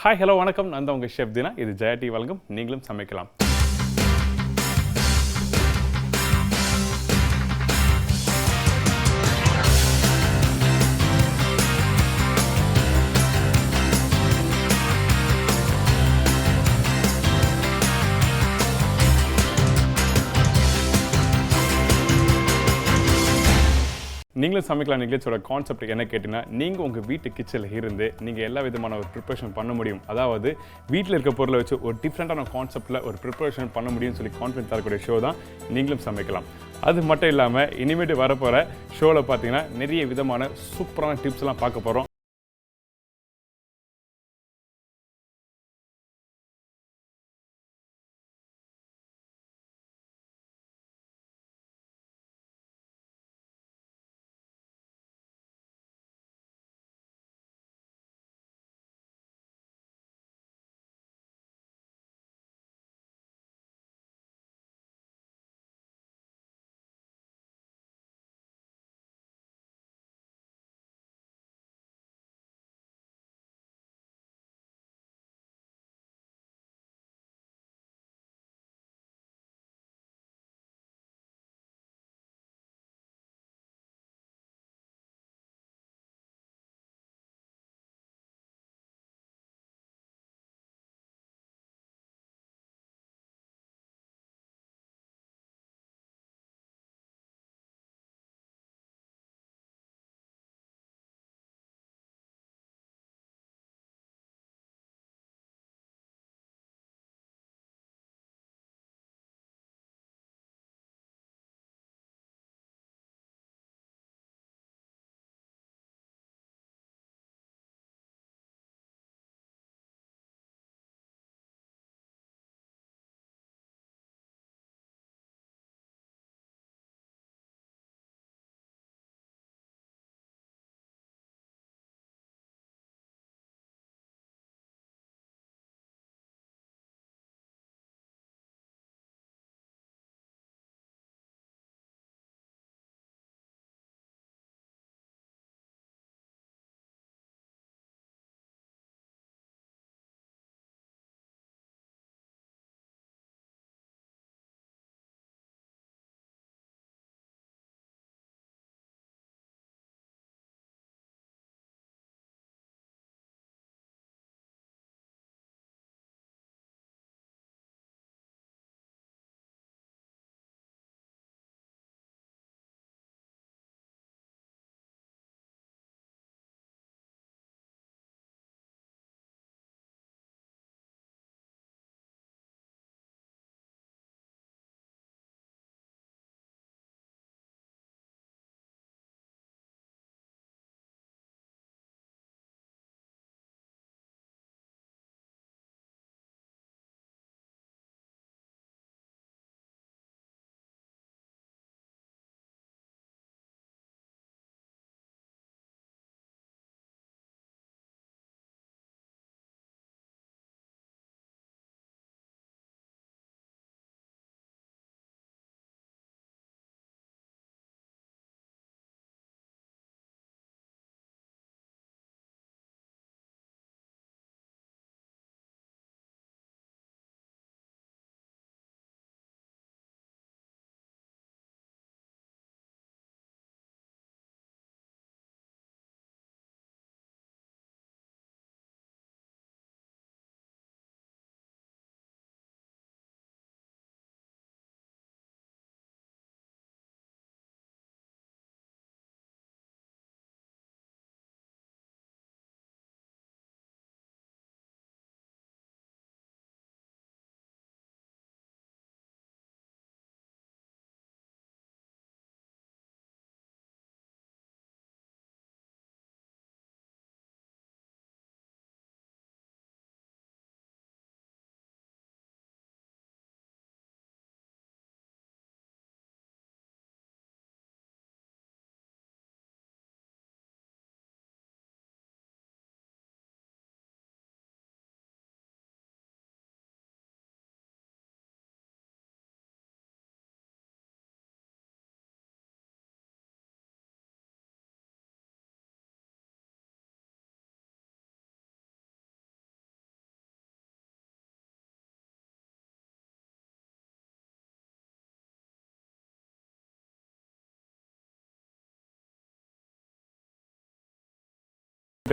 Hi hello வணக்கம். நான் தான் உங்கள் ஷெஃப் தினா. இது ஜெயா டி வழங்கும் நீங்களும் சமைக்கலாம். நீங்களும் சமைக்கலாம் நிகழ்ச்சியோட கான்செப்ட் என்ன கேட்டிங்கன்னா, நீங்கள் உங்கள் வீட்டு கிச்சனில் இருந்து நீங்கள் எல்லா விதமான ஒரு ப்ரிப்பரேஷன் பண்ண முடியும். அதாவது வீட்டில் இருக்க பொருளை வச்சு ஒரு டிஃப்ரெண்ட்டான கான்செப்ட்டில் ஒரு ப்ரிப்பரேஷன் பண்ண முடியும்னு சொல்லி கான்ஃபிடன்ஸ் தரக்கூடிய ஷோ தான் நீங்களும் சமைக்கலாம். அது மட்டும் இல்லாமல் இனிமேட்டு வரப்போகிற ஷோவில் பார்த்தீங்கன்னா நிறைய விதமான சூப்பரான டிப்ஸ்லாம் பார்க்க போகிறோம்.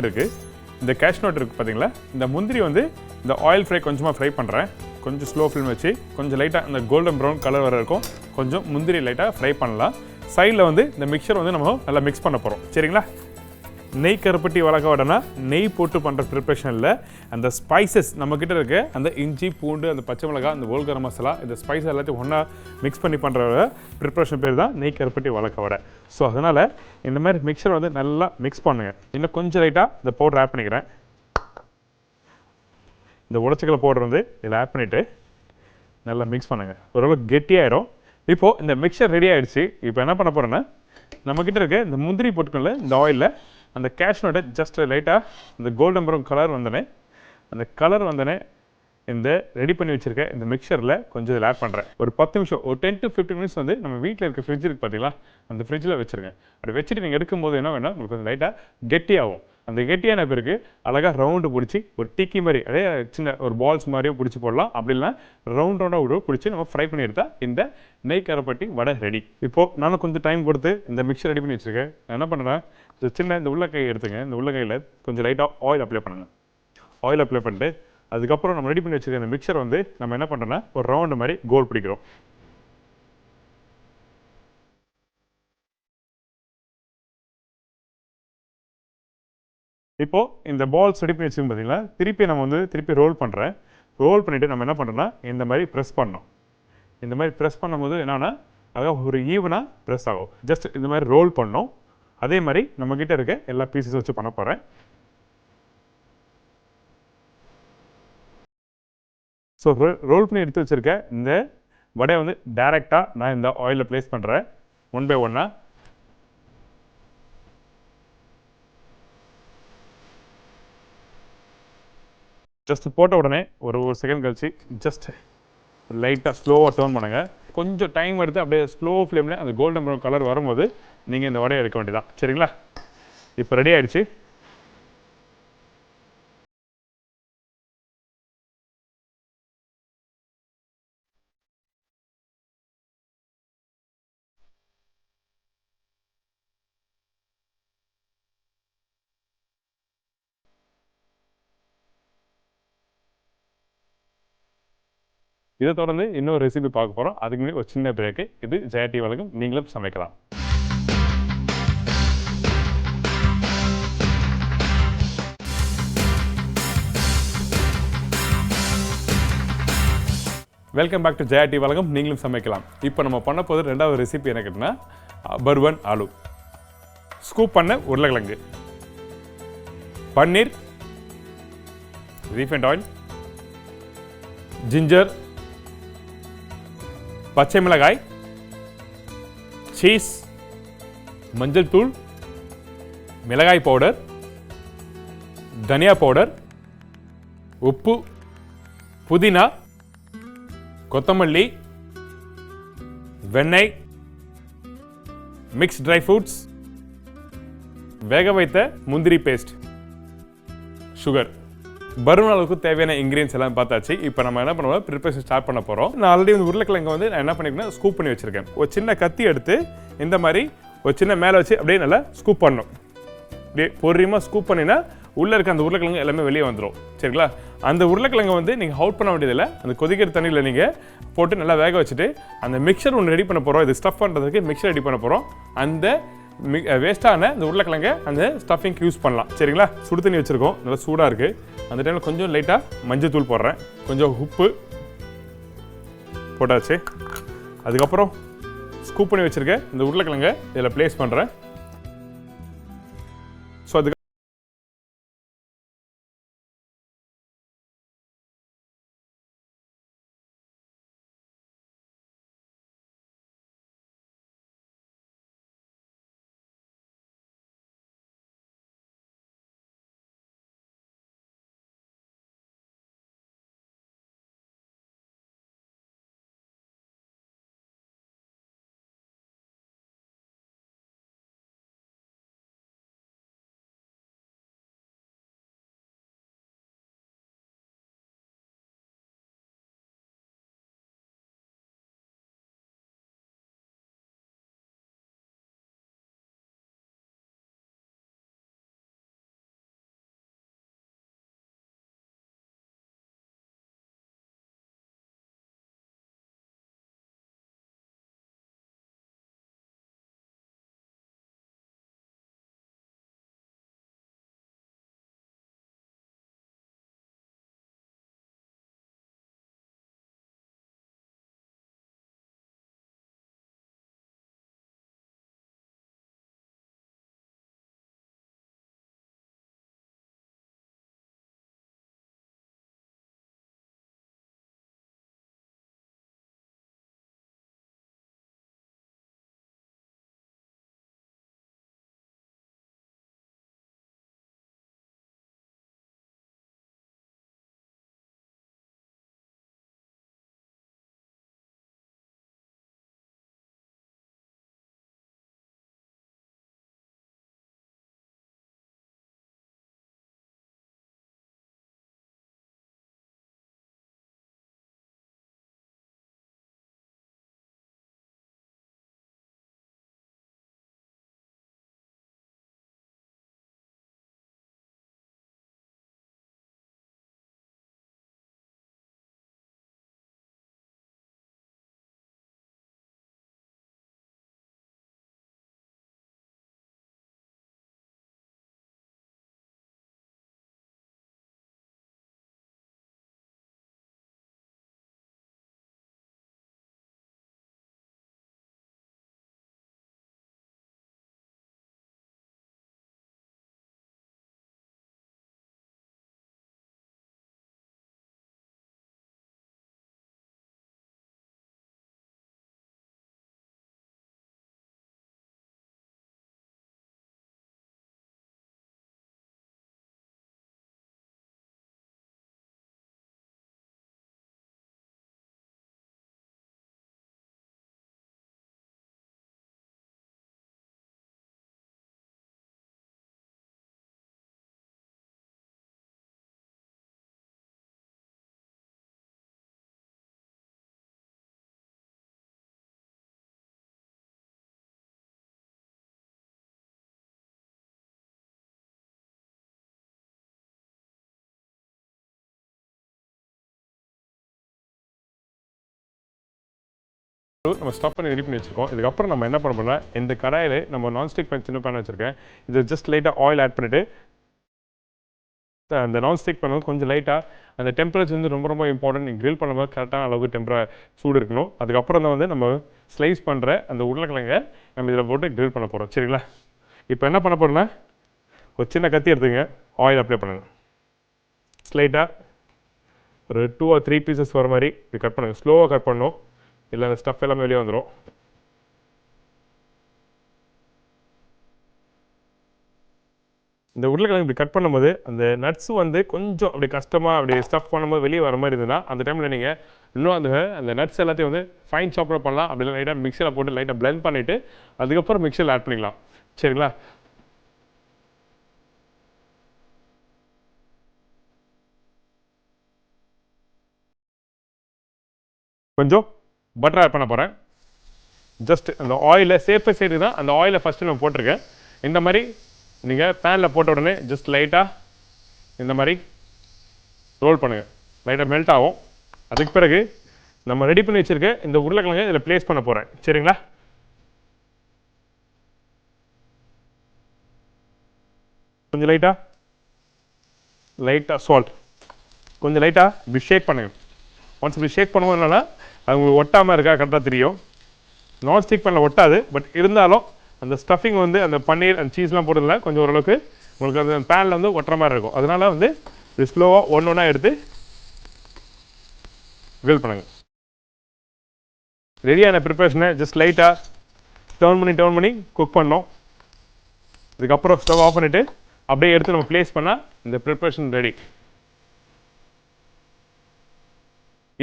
இருக்குது. இந்த கேஷ்யூ நட் இருக்குது பார்த்தீங்களா, இந்த முந்திரி வந்து இந்த ஆயில் ஃப்ரை கொஞ்சமாக ஃப்ரை பண்ணுறேன். கொஞ்சம் ஸ்லோ ஃப்ளேம் வச்சு கொஞ்சம் லைட்டாக இந்த கோல்டன் ப்ரௌன் கலர் வர இருக்கும். கொஞ்சம் முந்திரி லைட்டாக ஃப்ரை பண்ணலாம். சைடில் வந்து இந்த மிக்சர் வந்து நம்ம நல்லா மிக்ஸ் பண்ண போகிறோம். சரிங்களா? நெய் கருப்பட்டி வழக்க வடனா நெய் போட்டு பண்ணுற ப்ரிப்ரேஷனில் அந்த ஸ்பைசஸ் நம்மக்கிட்ட இருக்க அந்த இஞ்சி பூண்டு அந்த பச்சை மிளகாய் அந்த ஹோல் கரம் மசாலா இந்த ஸ்பைஸ் எல்லாத்தையும் ஒன்றா மிக்ஸ் பண்ணி பண்ணுற ப்ரிப்ரேஷன் பேர் தான் நெய் கருப்பட்டி வழக்க வடை. ஸோ அதனால் இந்த மாதிரி மிக்சர் வந்து நல்லா மிக்ஸ் பண்ணுங்கள். இன்னும் கொஞ்சம் லைட்டாக இந்த பவுடர் ஆட் பண்ணிக்கிறேன். இந்த உடச்சிக்கல பவுடர் வந்து இதில் ஆட் பண்ணிவிட்டு நல்லா மிக்ஸ் பண்ணுங்கள். ஓரளவுக்கு கெட்டியாயிடும். இப்போது இந்த மிக்சர் ரெடி ஆகிடுச்சு. இப்போ என்ன பண்ண போகிறேன்னா, நம்மக்கிட்ட இருக்க இந்த முந்திரி போட்டுக்கல இந்த ஆயிலில் அந்த கேஷ்யூ நட்டை ஜஸ்ட் லைட்டாக இந்த கோல்டன் ப்ரௌன் கலர் வந்தோடனே அந்த கலர் வந்தோடனே இந்த ரெடி பண்ணி வச்சுருக்க இந்த மிக்சரில் கொஞ்சம் இதில் ஆட் பண்ணுறேன். ஒரு 10 நிமிஷம், ஒரு 10 to 15 மினிட்ஸ் வந்து நம்ம வீட்டில் இருக்க ஃப்ரிட்ஜ் இருக்குது பார்த்தீங்களா, அந்த ஃப்ரிட்ஜில் வச்சுருங்க. அப்படி வச்சுட்டு நீங்கள் எடுக்கும்போது என்ன வேணால் உங்களுக்கு கொஞ்சம் லைட்டாக கெட்டியாகும். அந்த கெட்டியான பிறகு அழகாக ரவுண்டு பிடிச்சி ஒரு டிக்கி மாதிரி அதே சின்ன ஒரு பால்ஸ் மாதிரியும் பிடிச்சி போடலாம். அப்படி இல்லைனா ரவுண்டாக விட பிடிச்சி நம்ம ஃப்ரை பண்ணி எடுத்தால் இந்த நெய் கருப்பட்டி வடை ரெடி. இப்போது நானும் கொஞ்சம் டைம் கொடுத்து இந்த மிக்சர் ரெடி பண்ணி வச்சுருக்கேன். நான் என்ன பண்ணுறேன், சின்ன இந்த உள்ளக்கை எடுத்துங்க. இந்த உள்ளக்கையில் கொஞ்சம் லைட்டாக ஆயில் அப்ளை பண்ணுங்கள். ஆயில் அப்ளை பண்ணிட்டு அதுக்கப்புறம் நம்ம ரெடி பண்ணி வச்சுருக்க இந்த மிக்சர் வந்து நம்ம என்ன பண்ணுறோன்னா ஒரு ரவுண்டு மாதிரி கோல் பிடிக்கிறோம். இப்போது இந்த பால்ஸ் ரெடி பண்ணி வச்சுருக்கோம் பார்த்தீங்களா, திருப்பி ரோல் பண்ணுறேன். ரோல் பண்ணிவிட்டு நம்ம என்ன பண்ணுறோன்னா இந்த மாதிரி ப்ரெஸ் பண்ணணும். இந்த மாதிரி ப்ரெஸ் பண்ணும்போது என்னென்னா அதாவது ஒரு ஈவனாக ப்ரெஸ் ஆகும். ஜஸ்ட் இந்த மாதிரி ரோல் பண்ணணும். அதே மாதிரி நம்மக்கிட்ட இருக்க எல்லா பீசஸும் வச்சு பண்ண போகிறேன். ஸோ ரோல் பண்ணி எடுத்து வச்சுருக்க இந்த வடையை வந்து டைரெக்டாக நான் இந்த ஆயிலில் ப்ளேஸ் பண்ணுறேன். ஒன் பை ஒன்னாக ஜஸ்ட் போட்ட உடனே ஒரு செகண்ட் கழிச்சு ஜஸ்ட் லைட்டாக ஸ்லோவாக டர்ன் பண்ணுங்கள். கொஞ்சம் டைம் எடுத்து அப்படியே ஸ்லோ ஃப்ளேமில் அந்த கோல்டன் ப்ரௌன் கலர் வரும்போது நீங்கள் இந்த வடையை எடுக்க வேண்டியதான். சரிங்களா? இப்போ ரெடி ஆகிடுச்சு. இதை தொடர்ந்து இன்னொரு ரெசிபி பார்க்க போகிறோம். அதுக்கு முன்னாடி ஒரு சின்ன பிரேக்கு. இது ஜெயா டிவி வழங்கும் நீங்களும் சமைக்கலாம். Welcome back to Jaya TV வழங்கும் நீங்களும் சமைக்கலாம். இப்போ நம்ம பண்ண போது ரெண்டாவது ரெசிபி என்ன கேட்டிங்கன்னா பர்வன் ஆலு. ஸ்கூப் பண்ண உருளைக்கிழங்கு, பன்னீர், ரீஃபைண்ட் ஆயில், ஜிஞ்சர், பச்சை மிளகாய், சீஸ், மஞ்சள் தூள், மிளகாய் பவுடர், தனியா பவுடர், உப்பு, புதினா, கொத்தமல்லி, வெண்ணெய், மிக்ஸ் ட்ரை ஃப்ரூட்ஸ், வேக வைத்த முந்திரி பேஸ்ட், சுகர். பர்வன் அளவுக்கு தேவையான இன்கிரியன்ஸ் எல்லாம் பார்த்தாச்சு. இப்போ நம்ம என்ன பண்ணுவோம், ப்ரிப்பரேஷன் ஸ்டார்ட் பண்ண போகிறோம். நான் ஆல்ரெடி வந்து உருளைக்கிழங்கு வந்து நான் என்ன பண்ணிருக்கேன், ஸ்கூப் பண்ணி வச்சிருக்கேன். ஒரு சின்ன கத்தி எடுத்து இந்த மாதிரி ஒரு சின்ன மேலே வச்சு அப்படியே நல்லா ஸ்கூப் பண்ணணும். அப்படியே பொறுமையாக ஸ்கூப் பண்ணினா உள்ளே இருக்க அந்த உருளைக்கிழங்கு எல்லாமே வெளியே வந்துடும். சரிங்களா? அந்த உருளைக்கிழங்கு வந்து நீங்கள் அவுட் பண்ண வேண்டியதில்லை. அந்த கொதிக்கிற தண்ணியில் நீங்கள் போட்டு நல்லா வேக வச்சுட்டு அந்த மிக்சர் ஒன்று ரெடி பண்ண போகிறோம். இது ஸ்டஃப் பண்ணுறதுக்கு மிக்சர் ரெடி பண்ண போகிறோம். அந்த வேஸ்ட்டான இந்த உருளைக்கிழங்கை அந்த ஸ்டஃபிங்க்கு யூஸ் பண்ணலாம். சரிங்களா? சுடு தண்ணி வச்சுருக்கோம், நல்லா சூடாக இருக்குது. அந்த டைமில் கொஞ்சம் லைட்டாக மஞ்சள் தூள் போடுறேன், கொஞ்சம் உப்பு போட்டாச்சு. அதுக்கப்புறம் ஸ்கூப் பண்ணி வச்சுருக்கேன் இந்த உருளைக்கிழங்கை இதில் ப்ளேஸ் பண்ணுறேன். ஸோ அதுக்கு நம்ம ஸ்டஃப் பண்ணி ரெடி பண்ணி வச்சுருக்கோம். இதுக்கப்புறம் நம்ம என்ன பண்ண போறோம்னா, இந்த கடாயில் நம்ம நான்ஸ்டிக் பேன் சின்ன பேன் வச்சுருக்கேன். இது ஜஸ்ட் லைட்டாக ஆயில் ஆட் பண்ணிவிட்டு அந்த நான்ஸ்டிக் பேன் வந்து கொஞ்சம் லைட்டாக அந்த டெம்பரேச்சர் வந்து ரொம்ப ரொம்ப இம்பார்ட்டன்ட். நீங்கள் கிரில் பண்ணும்போது கரெக்டான அளவுக்கு சூடு இருக்கணும். அதுக்கப்புறம் தான் வந்து நம்ம ஸ்லைஸ் பண்ணுற அந்த உருளைக்கிழங்கை நம்ம இதில் போட்டு கிரில் பண்ண போகிறோம். சரிங்களா? இப்போ என்ன பண்ண போகிறோம்னா, ஒரு சின்ன கத்தி எடுத்துங்க, ஆயில் அப்ளை பண்ணுங்கள். ஸ்லைட்டாக ஒரு 2 or 3 பீசஸ் வர மாதிரி இப்படி கட் பண்ணுங்கள். ஸ்லோவாக கட் பண்ணணும், இல்லை அந்த ஸ்டஃப் எல்லாமே வெளியே வந்துடும். இந்த உருளைக்கிழங்கு இப்படி கட் பண்ணும்போது அந்த நட்ஸ் வந்து கொஞ்சம் அப்படி கஷ்டமாக அப்படி ஸ்டஃப் பண்ணும்போது வெளியே வர மாதிரி இருந்ததுன்னா அந்த டைமில் நீங்கள் இன்னும் அந்த நட்ஸ் எல்லாத்தையும் வந்து ஃபைன் சாப்பர் பண்ணலாம். அப்படி லைட்டாக மிக்சியில் போட்டு லைட்டாக பிளெண்ட் பண்ணிவிட்டு அதுக்கப்புறம் மிக்சியில் ஆட் பண்ணிக்கலாம். சரிங்களா? கொஞ்சம் பட்டர் ஆட் பண்ண போகிறேன். ஜஸ்ட் அந்த ஆயிலை சேஃபர் சைடு தான் அந்த ஆயிலை ஃபஸ்ட்டு நான் போட்டிருக்கேன். இந்த மாதிரி நீங்கள் பேனில் போட்ட உடனே ஜஸ்ட் லைட்டாக இந்த மாதிரி ரோல் பண்ணுங்கள். லைட்டாக மெல்ட் ஆகும். அதுக்கு பிறகு நம்ம ரெடி பண்ணி வச்சுருக்க இந்த உருளைக்கிழங்கை இதில் ப்ளேஸ் பண்ண போகிறேன். சரிங்களா? கொஞ்சம் லைட்டாக சால்ட் கொஞ்சம் லைட்டாக இப்படி ஷேக் பண்ணுங்கள். ஒன்ஸ் இப்படி ஷேக் பண்ணும்போது என்னன்னா அது உங்களுக்கு ஒட்டாமல் இருக்கா கரெக்டாக தெரியும். நான்ஸ்டிக் பேனில் ஒட்டாது, பட் இருந்தாலும் அந்த ஸ்டஃபிங் வந்து அந்த பன்னீர் அந்த சீஸ்லாம் போட்டதில்ல கொஞ்சம் ஓரளவுக்கு உங்களுக்கு அந்த பேனில் வந்து ஒட்டுற மாதிரி இருக்கும். அதனால் வந்து இப்படி ஸ்லோவாக ஒன்றா எடுத்து கிரில் பண்ணுங்கள். ரெடியான ப்ரிப்பரேஷனை ஜஸ்ட் லைட்டாக டர்ன் பண்ணி குக் பண்ணோம். இதுக்கப்புறம் ஸ்டவ் ஆஃப் பண்ணிவிட்டு அப்படியே எடுத்து நம்ம ப்ளேஸ் பண்ணால் இந்த ப்ரிப்பரேஷன் ரெடி.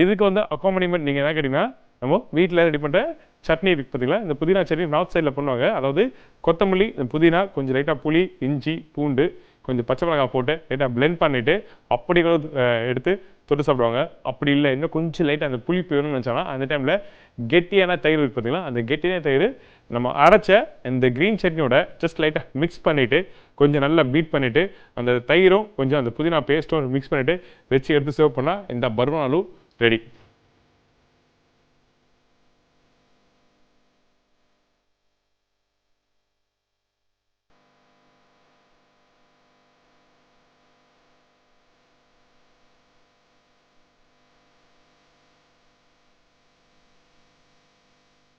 இதுக்கு வந்து அக்காம்பனிமெண்ட் நீங்கள் என்ன கேட்டிங்கன்னா, நம்ம வீட்டில் ரெடி பண்ணுற சட்னி இருக்குது பார்த்தீங்களா, இந்த புதினா சட்னி நார்த் சைடில் பண்ணுவாங்க. அதாவது கொத்தமல்லி, புதினா, கொஞ்சம் லைட்டாக புளி, இஞ்சி, பூண்டு, கொஞ்சம் பச்சை மிளகாய் போட்டு லைட்டாக பிளெண்ட் பண்ணிவிட்டு அப்படி எடுத்து தொட்டு சாப்பிடுவாங்க. அப்படி இல்லை இன்னும் கொஞ்சம் லைட்டாக அந்த புளிப்பு வேணும்னு நினச்சாங்கன்னா அந்த டைமில் கெட்டியான தயிர் இருக்குது பார்த்தீங்களா, அந்த கெட்டியான தயிர் நம்ம அரைச்ச இந்த க்ரீன் சட்னியோட ஜஸ்ட் லைட்டாக மிக்ஸ் பண்ணிவிட்டு கொஞ்சம் நல்லா பீட் பண்ணிவிட்டு அந்த தயிரும் கொஞ்சம் அந்த புதினா பேஸ்ட்டும் மிக்ஸ் பண்ணிவிட்டு வச்சு எடுத்து சர்வ் பண்ணால் இந்த பர்வன் ஆலு ரெடி.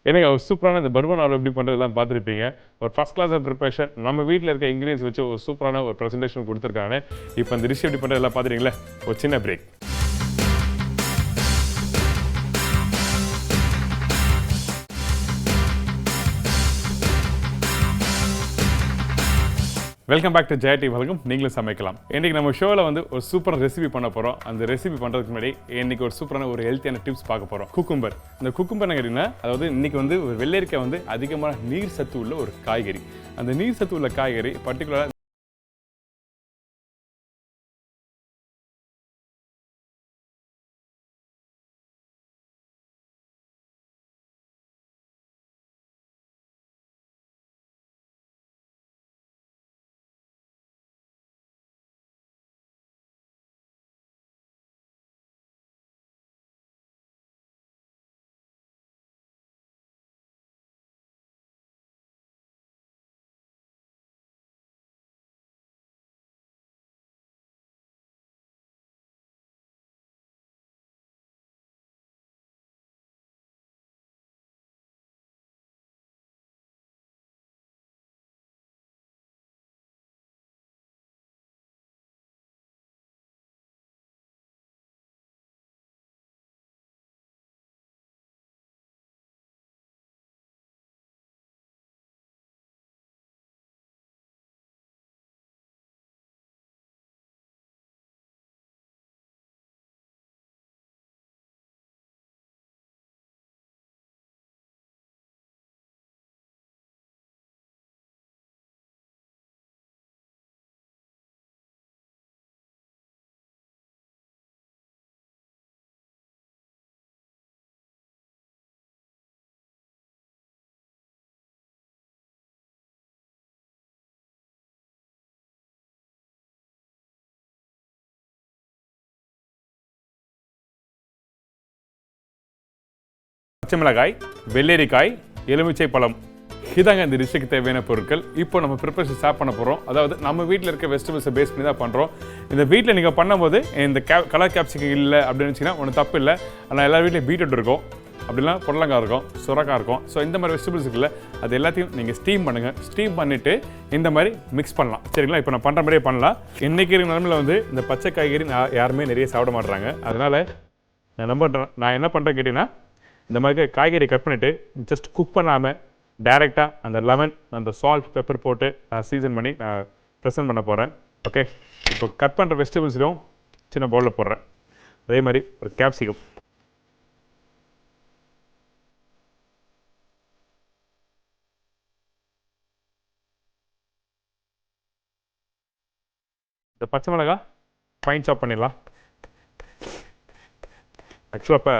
எனக்கு ஒரு சூப்பரான இந்த பர்வன் ஆலு எப்படி பண்ணுறதுலாம் பார்த்துருப்பீங்க. ஒரு ஃபஸ்ட் கிளாஸ் ப்ரிப்பரேஷன் நம்ம வீட்டில் இருக்க இன்க்ரீடியன்ஸ் வச்சு ஒரு சூப்பரான ஒரு ப்ரெசன்டேஷன் கொடுத்துருக்காங்க. இப்போ இந்த டிஷ் எப்படி பண்ணுறதெல்லாம் பார்த்துட்டீங்களா? ஒரு சின்ன break. Welcome back to Jaya TV வழங்கும் நீங்களும் சமைக்கலாம். இன்றைக்கி நம்ம ஷோவில் வந்து ஒரு சூப்பரான ரெசிபி பண்ண போகிறோம். அந்த ரெசிபி பண்ணுறதுக்கு முன்னாடி இன்றைக்கி ஒரு சூப்பரான ஒரு ஹெல்த்தியான டிப்ஸ் பார்க்க போகிறோம். குக்கும்பர். இந்த குக்கும்பர் கேட்டிங்கன்னா, அதாவது இன்றைக்கி வந்து ஒரு வெள்ளரிக்காய் வந்து அதிகமான நீர் சத்து உள்ள ஒரு காய்கறி. அந்த நீர் சத்து உள்ள காய்கறி பர்டிகுலராக பச்சை மிளகாய், வெள்ளரிக்காய், எலுமிச்சை பழம். இதாங்க இந்த டிஷ்ஷுக்கு தேவையான பொருட்கள். இப்போ நம்ம ப்ரிப்பரேஷன் ஸ்டார்ட் பண்ண போகிறோம். அதாவது நம்ம வீட்டில் இருக்க வெஜிடபிள்ஸை பேஸ் பண்ணி தான் பண்ணுறோம். இந்த வீட்டில் நீங்கள் பண்ணும்போது இந்த கலர் கேப்சிகம் இல்லை அப்படின்னு நினச்சிங்கன்னா ஒன்றும் தப்பு இல்லை. ஆனால் எல்லா வீட்லையும் பீட்ரூட் இருக்கும், அப்படின்னா புடலங்காய் இருக்கும், சுரக்காய் இருக்கும். ஸோ இந்த மாதிரி வெஜிடபிள்ஸ் இருக்குல்ல, அது எல்லாத்தையும் நீங்கள் ஸ்டீம் பண்ணுங்கள். ஸ்டீம் பண்ணிவிட்டு இந்த மாதிரி மிக்ஸ் பண்ணலாம். சரிங்களா? இப்போ நான் பண்ணுற மாதிரியே பண்ணலாம். இன்றைக்கி இருக்கிற நிலமையில் வந்து இந்த பச்சை காய்கறி யாருமே நிறைய சாப்பிட மாட்டுறாங்க. அதனால் நான் என்ன பண்ணுறேன் கேட்டிங்கன்னா, இந்த மாதிரி காய்கறி கட் பண்ணிவிட்டு ஜஸ்ட் குக் பண்ணாமல் டைரெக்டாக அந்த லெமன், அந்த சால்ட், பெப்பர் போட்டு நான் சீசன் பண்ணி நான் ப்ரெசென்ட் பண்ண போகிறேன். ஓகே, இப்போ கட் பண்ணுற வெஜிடபிள்ஸையும் சின்ன பவுலில் போடுறேன். அதே மாதிரி ஒரு கேப்சிகம், இந்த பச்சை மிளகாய் ஃபைன் சாப் பண்ணிடலாம். ஆக்சுவலாக இப்போ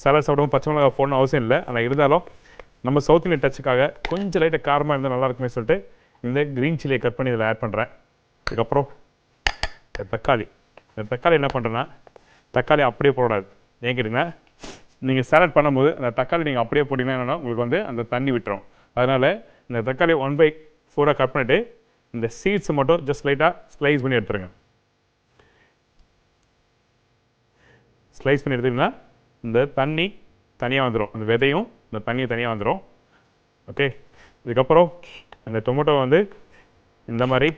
சாலட் சாப்பிடும்போது பச்சை மிளகாய் போடணும் அவசியம் இல்லை. ஆனால் இருந்தாலும் நம்ம சவுத் இந்தியன் டச்சுக்காக கொஞ்சம் லைட்டாக காரமாக இருந்தால் நல்லா இருக்குமே சொல்லிட்டு இந்த க்ரீன் சில்லியை கட் பண்ணி இதில் ஆட் பண்ணுறேன். அதுக்கப்புறம் இந்த தக்காளி என்ன பண்ணுறேன்னா, தக்காளி அப்படியே போடாது. ஏன் கேட்டிங்கன்னா, நீங்கள் சாலட் பண்ணும்போது அந்த தக்காளி நீங்கள் அப்படியே போட்டிங்கன்னா என்னென்னா உங்களுக்கு வந்து அந்த தண்ணி விட்டுரும். அதனால் இந்த தக்காளி 1/4 கட் பண்ணிவிட்டு இந்த சீட்ஸை மட்டும் ஜஸ்ட் லைட்டாக ஸ்லைஸ் பண்ணி எடுத்துருங்க. ஸ்லைஸ் பண்ணி எடுத்திங்கன்னா இந்த தண்ணி தனியாக வந்துடும், அந்த விதையும் இந்த தண்ணி தனியாக வந்துடும். ஓகே, இதுக்கப்புறம் அந்த டொமேட்டோ வந்து இந்த மாதிரி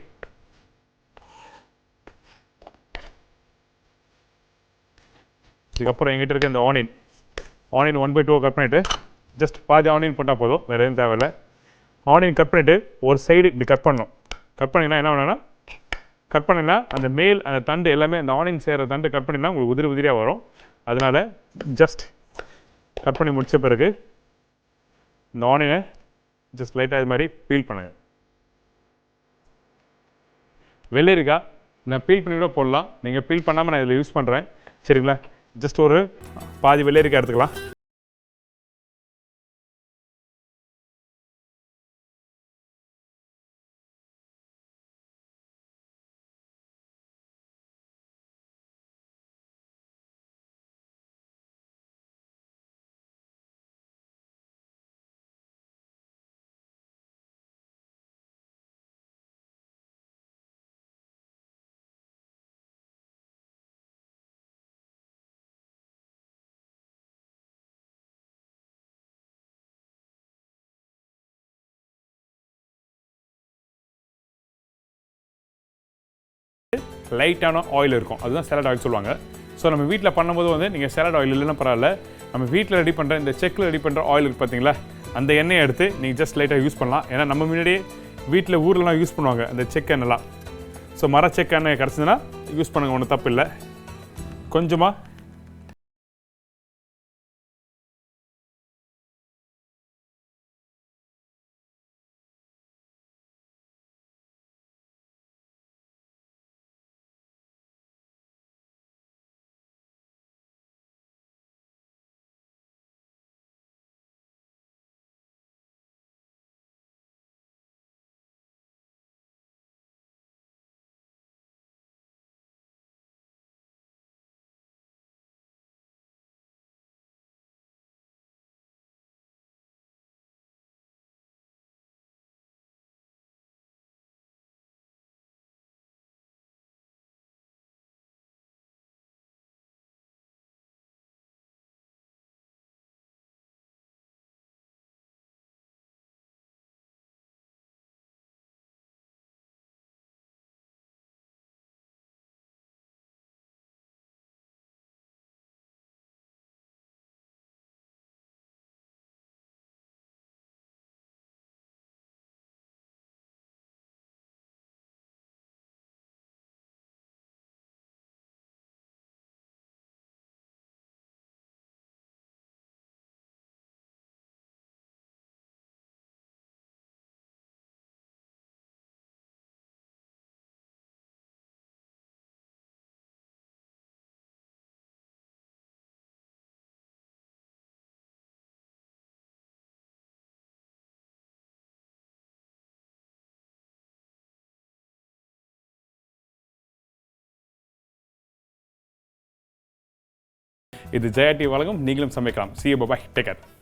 இதுக்கப்புறம் எங்கிட்ட இருக்க இந்த ஆனியன் 1/2 கட் பண்ணிவிட்டு ஜஸ்ட் பாதி ஆனியன் போட்டால் போதும், வேறு எதுவும் தேவையில்லை. ஆனியன் கட் பண்ணிவிட்டு ஒரு சைடு இப்படி கட் பண்ணணும். கட் பண்ணிங்கன்னா என்ன வேணும்னா, கட் பண்ணிங்கன்னா அந்த மேல் அந்த தண்டு எல்லாமே அந்த ஆனியன் செய்கிற தண்டு கட் பண்ணிங்கன்னா உங்களுக்கு உதிரியாக வரும். அதனால் ஜஸ்ட் கட் பண்ணி முடித்த பிறகு இந்த ஆனியனை ஜஸ்ட் லைட்டாக இது மாதிரி பீல் பண்ணுங்கள். வெள்ளரிக்காய் நான் பீல் பண்ணி கூட போடலாம், நீங்கள் பீல் பண்ணாமல் நான் இதில் யூஸ் பண்ணுறேன். சரிங்களா? ஜஸ்ட் ஒரு பாதி வெள்ளரிக்காய் எடுத்துக்கலாம். லைட்டான ஆயில் இருக்கும், அதுதான் சாலட் ஆயில் சொல்லுவாங்க. ஸோ நம்ம வீட்டில் பண்ணும்போது வந்து நீங்கள் சாலட் ஆயில் இல்லைன்னா பரவாயில்ல, நம்ம வீட்டில் ரெடி பண்ணுற இந்த செக்கில் ரெடி பண்ணுற ஆயில் இருக்குது பார்த்தீங்களா, அந்த எண்ணெயை எடுத்து நீங்கள் ஜஸ்ட் லைட்டாக யூஸ் பண்ணலாம். ஏன்னா நம்ம முன்னாடியே வீட்டில் ஊர்லலாம் யூஸ் பண்ணுவாங்க அந்த செக் எண்ணெய்லாம். ஸோ மர செக் எண்ணெய் கிடச்சிதுன்னா யூஸ் பண்ணுங்கள், ஒன்றும் தப்பு இல்லை. கொஞ்சமாக இது ஜெயா டிவி வழங்கும் நீங்களும் சமைக்கலாம். See you, bye bye, take care.